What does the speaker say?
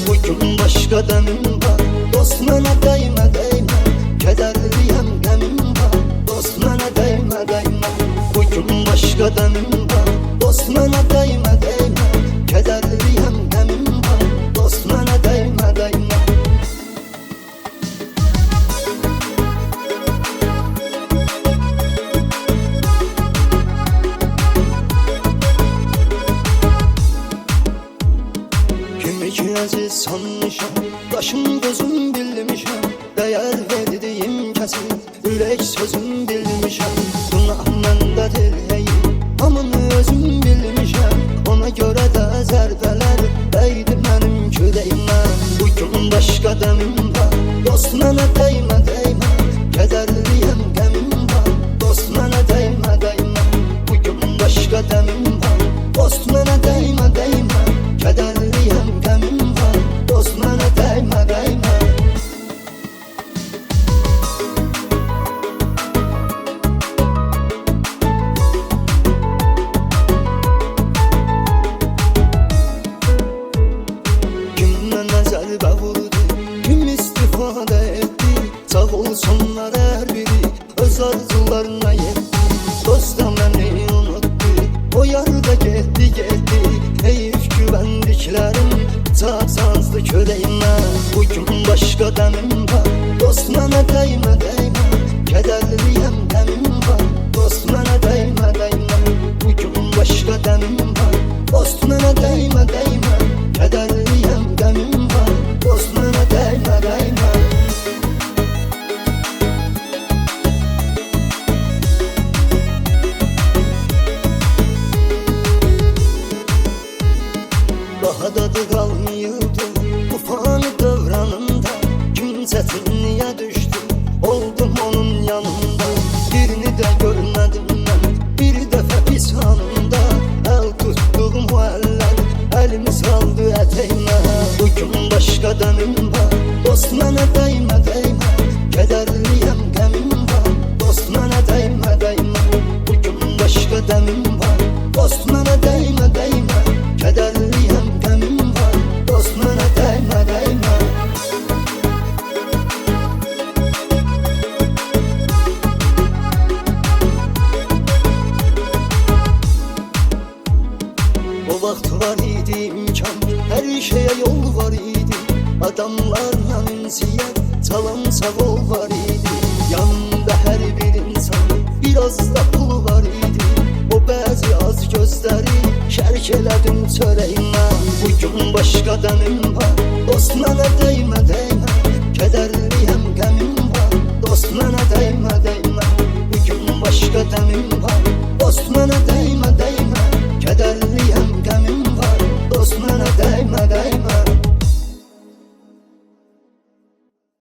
bugün başka demim var. Dost mənə dəymə, dəymə, kədərliyəm, qəmim var. Dost mənə dəymə, dəymə, bugün başqa demim var. Dost mənə dəymə, dəymə, kədərliyəm, qəmim var. Dost mənə dəymə, dəymə. Ki əziz sanmışam, qaşım gözüm bilmişəm. Dəyər verdiyim kəsin, ürək sözüm bilmişəm. Günah məndədir hey, hamını özüm bilmişəm. Ona görə də zərbələr dəydi mənim kürəyimə. Bugün başqa dəmim var, dost mənə dəymə, dəymə, kədərliyəm, qəmim var. Dost mənə dəymə, dəymə, bugün başqa dəmim var. Dost mənə dəymə, dəymə, kədərliyəm, qəmim var. Dost mənə dəymə, dəymə. Kimdən zərbə vurdu, kim istifadə etdi. Sağ olsunlar hər biri, öz arzularına yetti. Dost da məni unutdu, o yarda getdi, getdi. Heyif güvəndiklərim çapsazdı körəyimə. Bugün başqa dəmim var, dost mənə dəymə, dəymə, kədərliyəm, qəmim var. Dost mənə dəymə, dəymə, bugün başqa dəmim var. Dost mənə dəymə, dəymə, kədərliyəm, qəmim var. Dost mənə dəymə, dəymə. Daha dadı qalmayırdı bu fani dövranında. Gün çətinliyə düşdü, oldum onun yanında. Birini də görmədim mən, bir dəfə pis anında. Əl tutduğum o əllər, əlimi saldı ətəyimə. Bugün başqa dəmim var, dost mənə dəymə, dəymə, kədərliyəm, qəmim var. Dost mənə dəymə, dəymə, bugün başqa dəmim var. Dost mənə dəymə, dəymə, kədərliyəm, qəmim var. Dost mənə dəymə, dəymə. O vaxt var idi imkan, hər şeyə yol var idi. Adamlarla ünsiyyət, salam sağ ol var idi. Yanımda hər bir insan, biraz da pul var idi. O bəzi az gözləri şərk elədim çörəyimə. Bugün başqa dəmim var, dost mənə dəymə, dəymə, kədərliyəm, qəmim var. Dost mənə dəymə, dəymə, bugün başqa dəmim var.